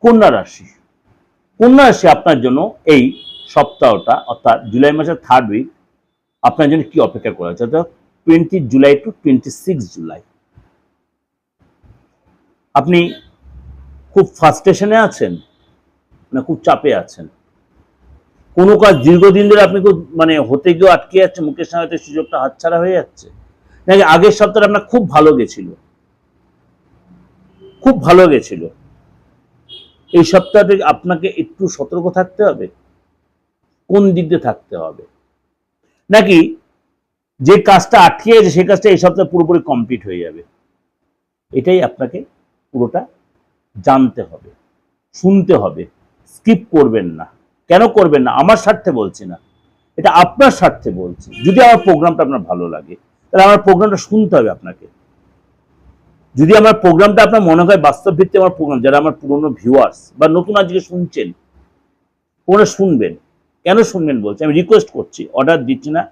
কন্যা রাশি। কন্যা রাশি আপনার জন্য এই সপ্তাহটা অর্থাৎ জুলাই মাসের 3rd উইক আপনার জন্য কি অপেক্ষা করা হচ্ছে, অর্থাৎ 20 জুলাই টু 26 জুলাই। আপনি খুব ফ্রাস্ট্রেশনে আছেন না খুব চাপে আছেন? কোনো কাজ দীর্ঘদিন ধরে আপনি খুব হতে গিয়েও আটকে যাচ্ছে, মুখের সামনে সুযোগটা হাতছাড়া হয়ে যাচ্ছে, নাকি আগের সপ্তাহে আপনার খুব ভালো গেছিল, খুব ভালো গেছিল? এই সপ্তাহতে আপনাকে একটু সতর্ক থাকতে হবে। কোন দিক দিয়ে থাকতে হবে? নাকি যে কাজটা আটকে আছে সেই কাজটা এই সপ্তাহে পুরোপুরি কমপ্লিট হয়ে যাবে? এটাই আপনাকে পুরোটা জানতে হবে, শুনতে হবে। স্কিপ করবেন না। কেন করবেন না? আমার স্বার্থে বলছি না, এটা আপনার স্বার্থে বলছি। যদি আমার প্রোগ্রামটা আপনার ভালো লাগে তাহলে আমার প্রোগ্রামটা শুনতে হবে আপনাকে। যদি আমার প্রোগ্রামটা আপনার মনে হয় বাস্তব ভিত্তিক আমার প্রোগ্রাম, যারা আমার পুরনো ভিউয়ার্স বা নতুন আজকে শুনছেন, ওরা শুনবেন। কেন শুনবেন বলছি? আমি রিকোয়েস্ট করছি, অর্ডার দিচ্ছি না,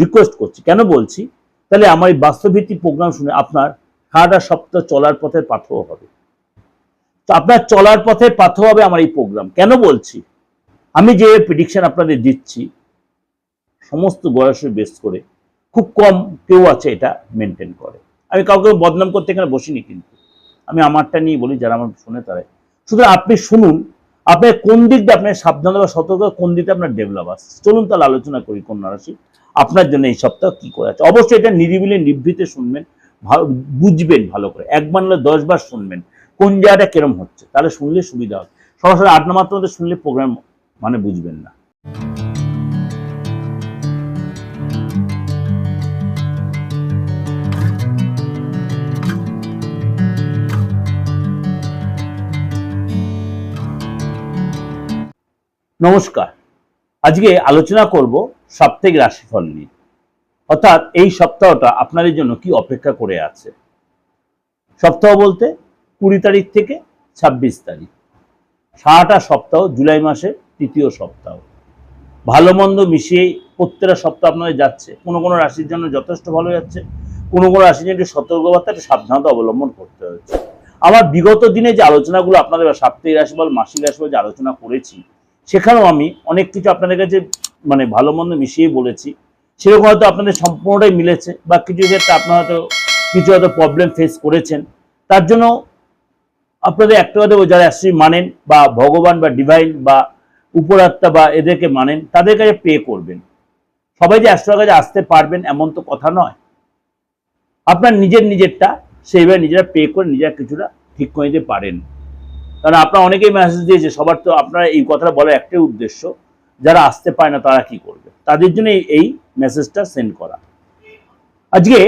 রিকোয়েস্ট করছি। কেন বলছি? তাহলে আমার এই বাস্তব ভিত্তিক প্রোগ্রাম শুনে আপনার সারাটা সপ্তাহ চলার পথের পাথেয় হবে। তো আপনার চলার পথের পাথেয় হবে আমার এই প্রোগ্রাম। কেন বলছি? আমি যে প্রেডিকশন আপনাদের দিচ্ছি সমস্ত বয়সের বেস করে খুব কম কেউ আছে এটা মেনটেন করে। আমি কাউকে বদনাম করতে এখানে বসিনি, কিন্তু আমি আমারটা নিয়ে বলি, যারা আমার শুনে তারাই। সুতরাং আপনি শুনুন, আপনার কোন দিক দিয়ে আপনার সাবধান বা সতর্ক, কোন দিকে আপনার ডেভেলপ আসছে। চলুন তাহলে আলোচনা করি কন্যা রাশি আপনার জন্য এই সপ্তাহ কি করে আছে। অবশ্যই এটা নিরিবিলি নিভৃতে শুনবেন, বুঝবেন ভালো করে। একবার নয় 10 বার শুনবেন কোন জায়গাটা কিরম হচ্ছে, তাহলে শুনলে সুবিধা হবে। সরাসরি আড্ডা মাত্র শুনলে প্রোগ্রাম বুঝবেন না। নমস্কার। আজকে আলোচনা করব সাপ্তাহিক রাশিফল নিয়ে, অর্থাৎ এই সপ্তাহটা আপনাদের জন্য কি অপেক্ষা করে আছে। সপ্তাহ বলতে 20 তারিখ থেকে 26 তারিখ, সারাটা সপ্তাহ জুলাই মাসের 3য় সপ্তাহ। ভালো মন্দ মিশিয়ে প্রত্যেকটা সপ্তাহ আপনাদের যাচ্ছে। কোনো কোনো রাশির জন্য যথেষ্ট ভালো যাচ্ছে, কোনো কোনো রাশির জন্য একটু সতর্কবার্তা, একটু সাবধানতা অবলম্বন করতে হচ্ছে। আমার বিগত দিনে যে আলোচনাগুলো আপনাদের সাপ্তাহিক রাশিফল, মাসিক রাশিফল যে আলোচনা করেছি, সেখানেও আমি অনেক কিছু আপনাদের কাছে ভালো মন্দ মিশিয়ে বলেছি। সেরকম হয়তো আপনাদের সম্পূর্ণটাই মিলেছে, বা কিছু ক্ষেত্রে আপনারা হয়তো কিছু হয়তো প্রবলেম ফেস করেছেন। তার জন্য আপনাদের একটা কথা, যারা অ্যাস্ট্রোলজি মানেন বা ভগবান বা ডিভাইন বা উপরাত্মা বা এদেরকে মানেন, তাদের কাছে পে করবেন। সবাই যে অ্যাস্ট্রোলজির কাছে আসতে পারবেন এমন তো কথা নয়। আপনার নিজেরটা সেইভাবে নিজেরা পে করে নিজেরা কিছুটা ঠিক করে দিতে পারেন। কারণ আপনারা অনেকেই মেসেজ দিয়েছে, সবার তো আপনারা এই কথাটা বলার একটাই উদ্দেশ্য, যারা আসতে পারে না তারা কি করবে, তাদের জন্য এই মেসেজটা সেন্ড করা। আজকে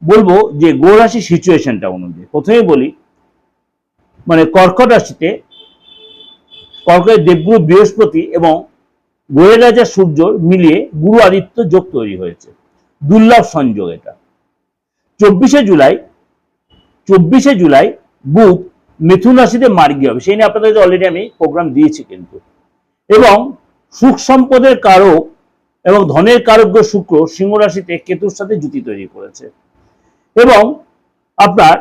বলবো যে গ্রহ রাশি সিচুয়েশনটা অনুযায়ী। প্রথমেই বলি কর্কট রাশিতে কর্কটের দেবগুরু বৃহস্পতি এবং গ্রহের রাজা সূর্য মিলিয়ে গুরু আদিত্য যোগ তৈরি হয়েছে। দুর্লভ সংযোগ এটা। 24শে জুলাই বুধ মিথুন রাশিতে মার্গী হবে। সেই নিয়ে আপনাদের অলরেডি আমি প্রোগ্রাম দিয়েছি কিন্তু। এবং সুখ সম্পদের কারক এবং ধনের কারক শুক্র সিংহ রাশিতে কেতুর সাথে জুতি তৈরি করেছে। এবং আপনার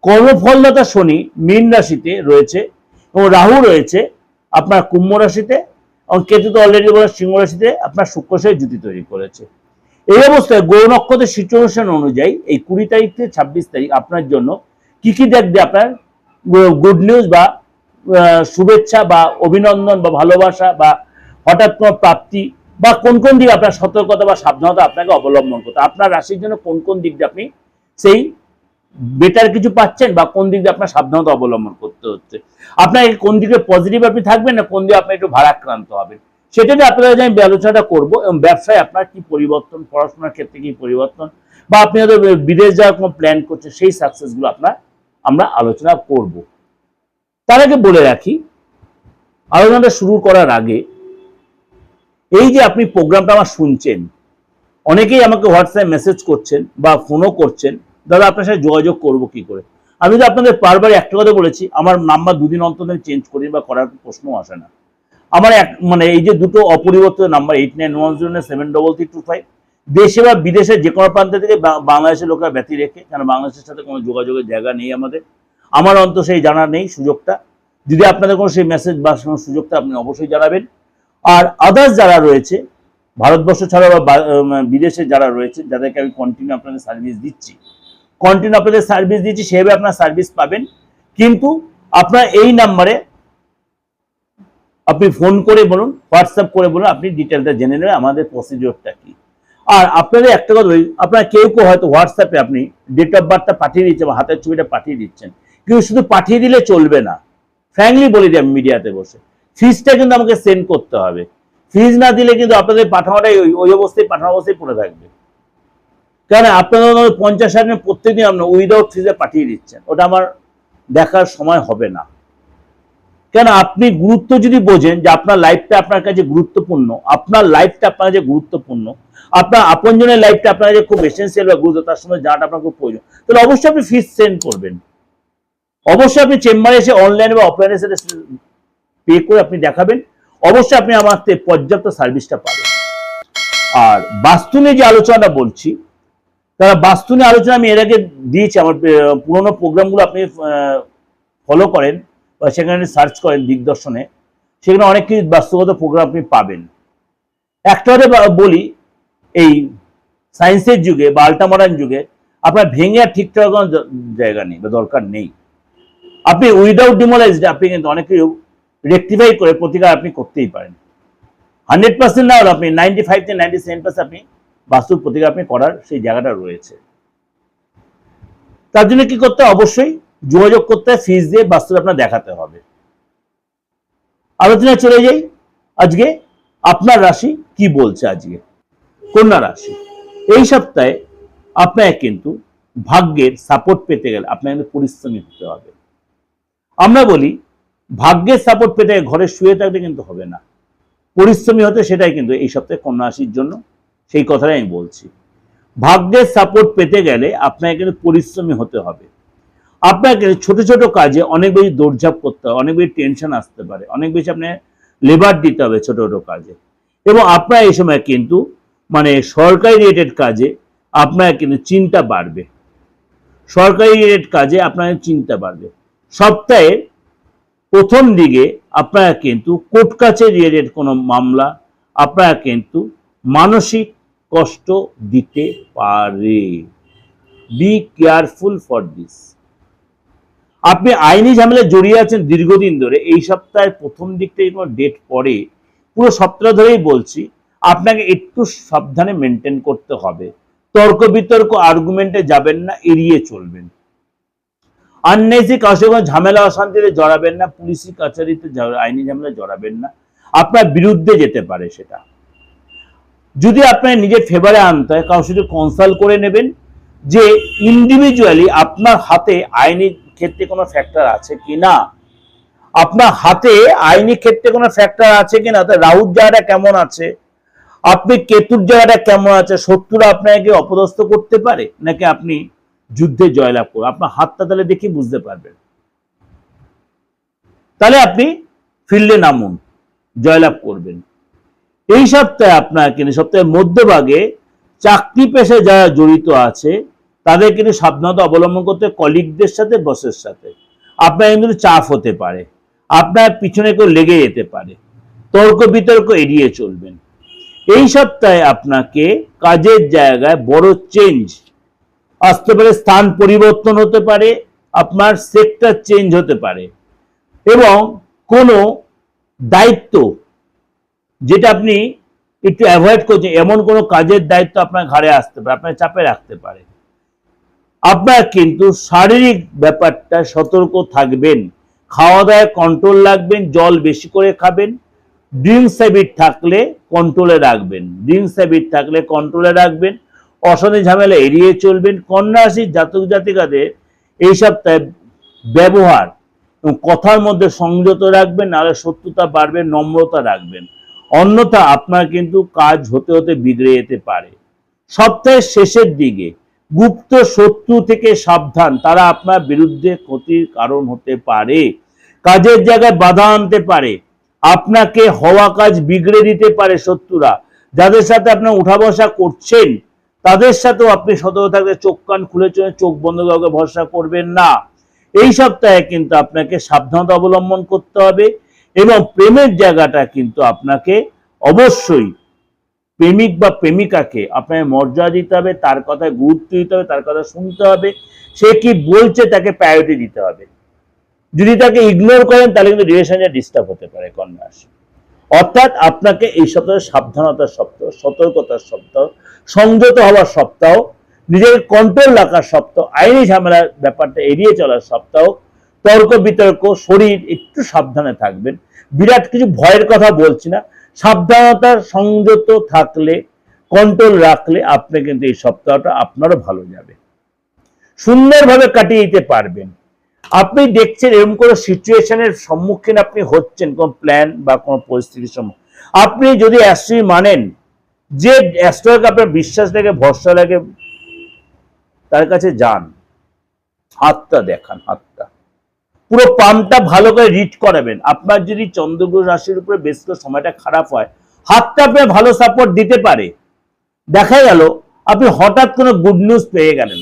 কর্মফলদাতা শনি মীন রাশিতে রয়েছে এবং রাহু রয়েছে আপনার কুম্ভ রাশিতে, এবং কেতু তো অলরেডি সিংহ রাশিতে আপনার শুক্র সাথে জুতি তৈরি করেছে। এই অবস্থায় গ্রহ নক্ষত্রের সিচুয়েশন অনুযায়ী এই 20 তারিখ থেকে 26 তারিখ আপনার জন্য কি কি দেখবে আপনার গুড নিউজ বা শুভেচ্ছা বা অভিনন্দন বা ভালোবাসা বা হঠাৎ কোনো প্রাপ্তি, বা কোন কোন দিকে আপনার সতর্কতা বা সাবধানতা আপনাকে অবলম্বন করতে, আপনার রাশির জন্য কোন কোন দিক দিয়ে আপনি সেই বেটার কিছু পাচ্ছেন বা কোন দিক দিয়ে আপনার সাবধানতা অবলম্বন করতে হচ্ছে, আপনাকে কোন দিকে পজিটিভ আপনি থাকবেন না কোন দিকে আপনি একটু ভারাক্রান্ত হবেন, সেটা নিয়ে আপনাদের আমি আলোচনাটা করবো। এবং ব্যবসায় আপনার কি পরিবর্তন, পড়াশোনার ক্ষেত্রে কি পরিবর্তন, বা আপনি হয়তো বিদেশ যাওয়ার কোনো প্ল্যান করছেন, সেই সাকসেসগুলো আমরা আলোচনা করব। তার আগে বলে রাখি, আলোচনাটা শুরু করার আগে, এই যে আপনি প্রোগ্রামটা আমার শুনছেন, অনেকেই আমাকে হোয়াটসঅ্যাপে মেসেজ করছেন বা ফোনও করছেন, দাদা আপনার সাথে যোগাযোগ করবো কি করে। আমি তো আপনাদের বারবার একটা কথা বলেছি, আমার নাম্বার দুদিন অন্তর চেঞ্জ করি বা করার প্রশ্নও আসে না। আমার এই যে দুটো অপরিবর্তিত নাম্বার 8910733325, দেশে বা বিদেশে যে কোনো প্রান্ত থেকে বাংলাদেশের লোকেরা ব্যতি রেখে, কারণ বাংলাদেশের সাথে কোনো যোগাযোগের জায়গা নেই আমাদের। আমার অন্তত সেই জানা নেই সুযোগটা। যদি আপনাদের কোনো সেই মেসেজ বা সুযোগটা আপনি অবশ্যই জানাবেন। আর আদার্স যারা রয়েছে ভারতবর্ষ ছাড়া বা বিদেশে যারা রয়েছে, যাদেরকে আমি কন্টিনিউ আপনাদের সার্ভিস দিচ্ছি, সেভাবে আপনার সার্ভিস পাবেন। কিন্তু আপনার এই নাম্বারে আপনি ফোন করে বলুন, হোয়াটসঅ্যাপ করে বলুন, আপনি ডিটেলটা জেনে নেবেন আমাদের প্রসিডিওরটা কি। আর আপনাদের একটা কথা বলি, আপনার কেউ হয়তো হোয়াটসঅ্যাপে আপনি ডেট অফ বার্থটা পাঠিয়ে দিচ্ছেন বা হাতের ছবিটা পাঠিয়ে দিচ্ছেন, কিন্তু শুধু পাঠিয়ে দিলে চলবে না। ফ্র্যাঙ্কলি বলে দিই আমি মিডিয়াতে বসে, ফিজটা কিন্তু আমাকে সেন্ড করতে হবে। ফিজ না দিলে কিন্তু আপনাদের পাঠানোটাই ওই অবস্থায় পাঠানো অবস্থায় পড়ে থাকবে। কারণ আপনাদের 50,000 প্রত্যেকদিন আপনি উইদাউট ফিজে পাঠিয়ে দিচ্ছেন, ওটা আমার দেখার সময় হবে না। কেন আপনি গুরুত্ব যদি বোঝেন যে আপনার লাইফটা আপনার কাছে গুরুত্বপূর্ণ, আপনার লাইফটা আপনার কাছে গুরুত্বপূর্ণ, আপনার আপনজনের লাইফটা আপনার কাছে খুব এসেন্সিয়াল বা গুরুত্ব, তার সময় জানাটা আপনার খুব প্রয়োজন, তাহলে অবশ্যই আপনি ফিজ সেন্ড করবেন। অবশ্যই আপনি চেম্বারে এসে অনলাইনে বা অফলাইনে এসে পে করে আপনি দেখাবেন। অবশ্যই আপনি আমার পর্যাপ্ত সার্ভিসটা পাবেন। আর বাস্তু নিয়ে যে আলোচনাটা বলছি, তারা বাস্তু নিয়ে আলোচনা আমি এর আগে দিয়েছি। আমার পুরোনো প্রোগ্রামগুলো আপনি ফলো করেন বা সেখানে সার্চ করেন দিগদর্শনে, সেখানে অনেক কিছু বাস্তুগত প্রোগ্রাম আপনি পাবেন। একটা বলি, এই সায়েন্সের যুগে বা আল্ট্রা মডার্ন যুগে আপনার ভেঙে আর ঠিকঠাক কোনো জায়গা নেই বা দরকার নেই। আপনি উইদাউট ডিমোলাইজড আপনি কিন্তু অনেক কিছু রেকটিফাই করে প্রতিকার আপনি করতেই পারেন। 100% না হলে আপনি 95 থেকে 97% আপনি বাস্তুর প্রতিকার আপনি করার সেই জায়গাটা রয়েছে। তার জন্য কি করতে হবে? অবশ্যই যোগাযোগ করতে হয়, ফিজ দিয়ে বাস্তুর আপনার দেখাতে হবে। আলোচনায় চলে যাই। আজকে আপনার রাশি কি বলছে। আজকে কন্যা রাশি, এই সপ্তাহে আপনাকে কিন্তু ভাগ্যের সাপোর্ট পেতে গেলে আপনাকে কিন্তু পরিশ্রমী হতে হবে। আমরা বলি ভাগ্যের সাপোর্ট পেতে ঘরে শুয়ে থাকলে কিন্তু হবে না, পরিশ্রমী হতে, সেটাই কিন্তু এই সপ্তাহে কন্যা রাশির জন্য সেই কথাটাই আমি বলছি। ভাগ্যের সাপোর্ট পেতে গেলে আপনাকে কিন্তু পরিশ্রমী হতে হবে। আপনাকে ছোট ছোট কাজে অনেক বেশি দৌড়ঝাঁপ করতে হবে, অনেক বেশি টেনশন আসতে পারে, অনেক বেশি আপনার লেবার দিতে হবে ছোট ছোট কাজে। এবং আপনার এই সময় কিন্তু মানে সরকারি রিলেটেড কাজে আপনার কিন্তু চিন্তা বাড়বে। সরকারি রিলেটেড কাজে আপনার চিন্তা বাড়বে। সপ্তাহের প্রথম দিকে আপনারা কিন্তু কোর্ট কাছারি রিলেটেড কোনো মামলা আপনারা কিন্তু মানসিক কষ্ট দিতে পারে। Be careful for this. আপনি আইনি ঝামেলায় জড়িয়ে আছেন দীর্ঘদিন ধরে, এই সপ্তাহের প্রথম দিক থেকে কোনো ডেট পরে পুরো সপ্তাহ ধরেই বলছি আপনাকে একটু সাবধানে মেনটেন করতে হবে। তর্ক বিতর্ক আর্গুমেন্টে যাবেন না, এড়িয়ে চলবেন। আননেসি কাছে কোনো ঝামেলা অশান্তিতে জড়াবেন না, পুলিশি কাছারিতে আইনি ঝামেলা জড়াবেন না, আপনার বিরুদ্ধে যেতে পারে সেটা। যদি আপনার নিজের ফেভারে আনতে হয়, কারোর সাথে কনসাল্ট করে নেবেন যে ইন্ডিভিজুয়ালি আপনার হাতে আইনি ক্ষেত্রে কোনো ফ্যাক্টর আছে কিনা, আপনার হাতে আইনি ক্ষেত্রে কোনো ফ্যাক্টর আছে কিনা। রাহুর জায়গাটা কেমন আছে, আপনি কেতুর জায়গাটা কেমন আছে, শত্রুরা আপনাকে অপদস্থ করতে পারে নাকি আপনি যুদ্ধে জয়লাভ করবেন, আপনার হাতটা তাহলে দেখে বুঝতে পারবেন। তাহলে আপনি ফিল্ডে নামুন, জয়লাভ করবেন। এই সপ্তাহে আপনার কিন্তু সপ্তাহের মধ্যভাগে চাকরি পেশায় যারা জড়িত আছে তাদের কিন্তু সাবধানতা অবলম্বন করতে, কলিগদের সাথে, বসের সাথে আপনার কিন্তু চাপ হতে পারে, আপনার পিছনে কেউ লেগে যেতে পারে, তর্ক বিতর্ক এড়িয়ে চলবেন। এই সপ্তাহে আপনাকে কাজের জায়গায় বড় চেঞ্জ আসতে পারে, স্থান পরিবর্তন হতে পারে, আপনার সেক্টর চেঞ্জ হতে পারে, এবং কোনো দায়িত্ব যেটা আপনি একটু অ্যাভয়েড করছেন, এমন কোনো কাজের দায়িত্ব আপনার ঘাড়ে আসতে পারে, আপনার চাপে রাখতে পারে। আপনার কিন্তু শারীরিক ব্যাপারটা সতর্ক থাকবেন, খাওয়া দাওয়ায় কন্ট্রোল রাখবেন, জল বেশি করে খাবেন, ড্রিঙ্কস হ্যাবিট থাকলে কন্ট্রোলে রাখবেন, অশান্তি ঝামেলা এড়িয়ে চলবেন। কন্যা রাশির জাতক জাতিকাদের এই সপ্তাহে ব্যবহার এবং কথার মধ্যে সংযত রাখবেন, নাহলে শত্রুতা বাড়বে, নম্রতা রাখবেন, অন্যথা আপনার কিন্তু কাজ হতে হতে বিগড়ে যেতে পারে। সপ্তাহের শেষের দিকে গুপ্ত শত্রু থেকে সাবধান, তারা আপনার বিরুদ্ধে ক্ষতির কারণ হতে পারে, কাজের জায়গায় বাধা আনতে পারে, আপনাকে হওয়া কাজ বিগড়ে দিতে পারে শত্রুরা। যাদের সাথে আপনার উঠা বসা করছেন তাদের সাথেও আপনি সতর্ক থাকতে, চোখ কান খুলে চলে, চোখ বন্ধ কাউকে ভরসা করবেন না। এই সপ্তাহে কিন্তু আপনাকে সাবধানতা অবলম্বন করতে হবে এবং প্রেমের জায়গাটা কিন্তু আপনাকে অবশ্যই প্রেমিক বা প্রেমিকাকে আপনাকে মর্যাদা দিতে হবে, তার কথায় গুরুত্ব দিতে হবে, তার কথা শুনতে হবে, সে কি বলছে তাকে প্রায়োরিটি দিতে হবে। যদি তাকে ইগনোর করেন তাহলে কিন্তু রিলেশনে ডিস্টার্ব হতে পারে কন্যা রাশি। অর্থাৎ আপনাকে এই সপ্তাহে সাবধানতার সপ্তাহ, সতর্কতার সপ্তাহ, সংযত হওয়ার সপ্তাহ, নিজের কন্ট্রোল রাখার সপ্তাহ, আইনি ঝামেলার ব্যাপারটা এড়িয়ে চলার সপ্তাহ, তর্ক বিতর্ক, শরীর একটু সাবধানে থাকবেন। বিরাট কিছু ভয়ের কথা বলছি না, সাবধানতার সংযত থাকলে, কন্ট্রোল রাখলে আপনি কিন্তু এই সপ্তাহটা আপনারও ভালো যাবে, সুন্দরভাবে কাটিয়ে দিতে পারবেন। আপনি দেখছেন এরকম কোনো সিচুয়েশনের সম্মুখীন আপনি হচ্ছেন, কোন প্ল্যান বা কোনো পরিস্থিতির সম্মুখীন, আপনি যদি অ্যাস্ট্রোলজি মানেন, যে অ্যাস্ট্রোলজি আপনার বিশ্বাস লাগে, ভরসা লাগে, তার কাছে যান, হাতটা দেখান, হাতটা পুরো পামটা ভালো করে রিড করাবেন। আপনার যদি চন্দ্রগ্রহ রাশির উপরে বেশ করে সময়টা খারাপ হয়, হাতটা আপনার ভালো সাপোর্ট দিতে পারে। দেখা গেল আপনি হঠাৎ কোনো গুড নিউজ পেয়ে গেলেন,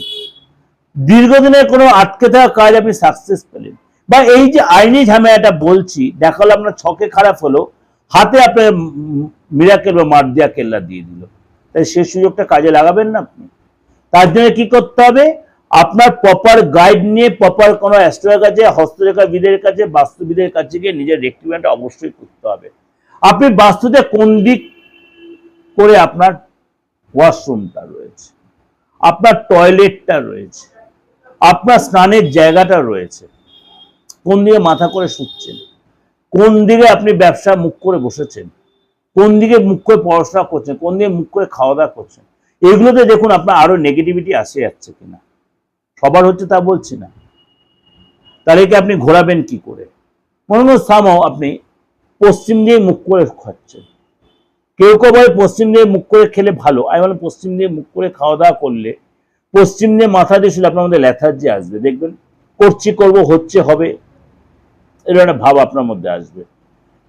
দীর্ঘদিনের কোনো আটকে থাকা কাজ আপনি সাকসেস পেলেন, বা এই যে আইনি ঝামেলাটা বলছি, দেখা হলো আপনার ছকে খারাপ হলো, হাতে আপনার মিরাকেল বা মার্দিয়া কেল্লা দিয়ে দিল, তাই সেই সুযোগটা কাজে লাগাবেন না আপনি। তার জন্য কি করতে হবে, আপনার প্রপার গাইড নিয়ে প্রপার কোনো অ্যাস্ট্রোলজার কাছে, হস্তরেখাবিদের কাছে, বাস্তুবিদের কাছে গিয়ে নিজের রেক্টিভমেন্টটা অবশ্যই করতে হবে। আপনি বাস্তুতে কোন দিক করে আপনার ওয়াশরুমটা রয়েছে, আপনার টয়লেটটা রয়েছে, আপনার স্নানের জায়গাটা রয়েছে, কোন দিকে মাথা করে শুচ্ছেন, কোন দিকে আপনি ব্যবসা মুখ করে বসেছেন, কোন দিকে মুখ করে পড়াশোনা করছেন, কোন দিকে মুখ করে খাওয়া দাওয়া করছেন, এগুলোতে দেখুন আপনার আরো নেগেটিভিটি আসে যাচ্ছে কিনা। সবার হচ্ছে তা বলছি না, তাহলে কি আপনি ঘোরাবেন কি করে? মনে হয় সামাও আপনি পশ্চিম দিয়ে মুখ করে খাচ্ছেন, কেউ কেউ বলে পশ্চিম দিয়ে মুখ করে খেলে ভালো, আমি বললাম পশ্চিম দিয়ে মুখ করে খাওয়া দাওয়া করলে, পশ্চিম দিয়ে মাথা দিয়ে শুলে আপনার মধ্যে লেথার্জি আসবে, দেখবেন করছি, করবো, হচ্ছে, হবে, এরকম একটা ভাব আপনার মধ্যে আসবে।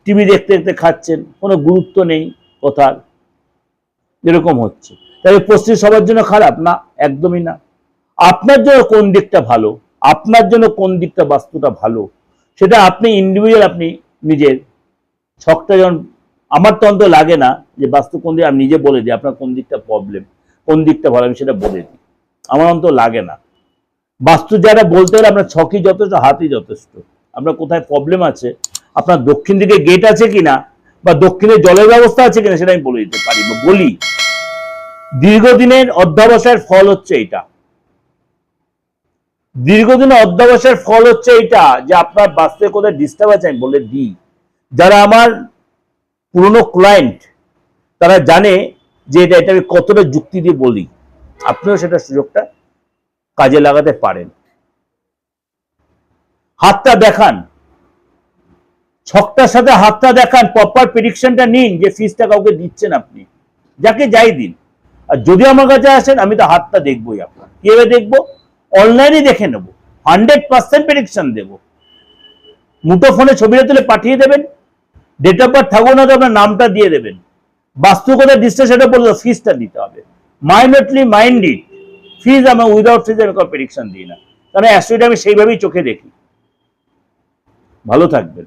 টিভি দেখতে দেখতে খাচ্ছেন, কোনো গুরুত্ব নেই কথার, এরকম হচ্ছে। তাহলে পশ্চিম সবার জন্য খারাপ না, একদমই না। আপনার জন্য কোন দিকটা ভালো, আপনার জন্য কোন দিকটা বাস্তুটা ভালো, সেটা আপনি ইন্ডিভিজুয়াল, আপনি নিজের ছকটা যখন, আমার তো অন্তত লাগে না যে বাস্তু কোন দিকে, আমি নিজে বলে দিই আপনার কোন দিকটা প্রবলেম, কোন দিকটা ভালো, আমি সেটা বলে দিই, আমার অন্তত লাগে না। বাস্তু যারা বলতে গেলে আপনার ছকই যথেষ্ট, হাতই যথেষ্ট। আপনার কোথায় প্রবলেম আছে, আপনার দক্ষিণ দিকে গেট আছে কিনা, বা দক্ষিণে জলের ব্যবস্থা আছে কিনা, সেটা আমি বলে দিতে পারি বা বলি। দীর্ঘদিনের অধ্যবসায়ের ফল হচ্ছে এটা, দীর্ঘদিনের অধ্যবসায়ের ফল হচ্ছে এটা, যে আপনার বাস্তুতে কোথায় ডিস্টার্ব আছে আমি বলে দিই। যারা আমার পুরনো ক্লায়েন্ট তারা জানে যে এটা আমি কতটা যুক্তি দিয়ে বলি, আপনিও সেটা সুযোগটা কাজে লাগাতে পারেন। হাতটা দেখান, ছকটার সাথে হাতটা দেখান, প্রপার প্রেডিকশনটা নিন, যে ফিসটা কাউকে দিচ্ছেন আপনি, যাকে যাই দিন। আর যদি আমার কাছে আসেন, আমি তো হাতটা দেখবোই। আপনার কিভাবে দেখবো? অনলাইনে দেখে নেব, 100% প্রেডিকশন দেবো। মুঠো ফোনে ছবিটা তুলে পাঠিয়ে দেবেন, ডেট অফ বার্থ থাকুক না তো আপনার নামটা দিয়ে দেবেন, বাস্তু কোথায় ডিস্টেন্স সেটা বললো, ফিসটা দিতে হবে। মাইন্ডলি মাইন্ড ইট, ফিজ আমি উইদাউট ফিজ আমি কোনো প্রেডিকশন দিই না, কারণ অ্যাস্ট্রোলজি আমি সেইভাবেই চোখে দেখি। ভালো থাকবেন,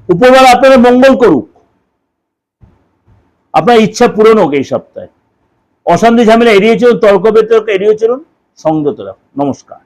উপরওয়ালা আপনারা মঙ্গল করুক, আপনার ইচ্ছা পূরণ হোক এই সপ্তাহে। অশান্তি ঝামেলা এড়িয়ে চলুন, তর্ক বিতর্ক এড়িয়ে চলুন, সংযত রাখুন। নমস্কার।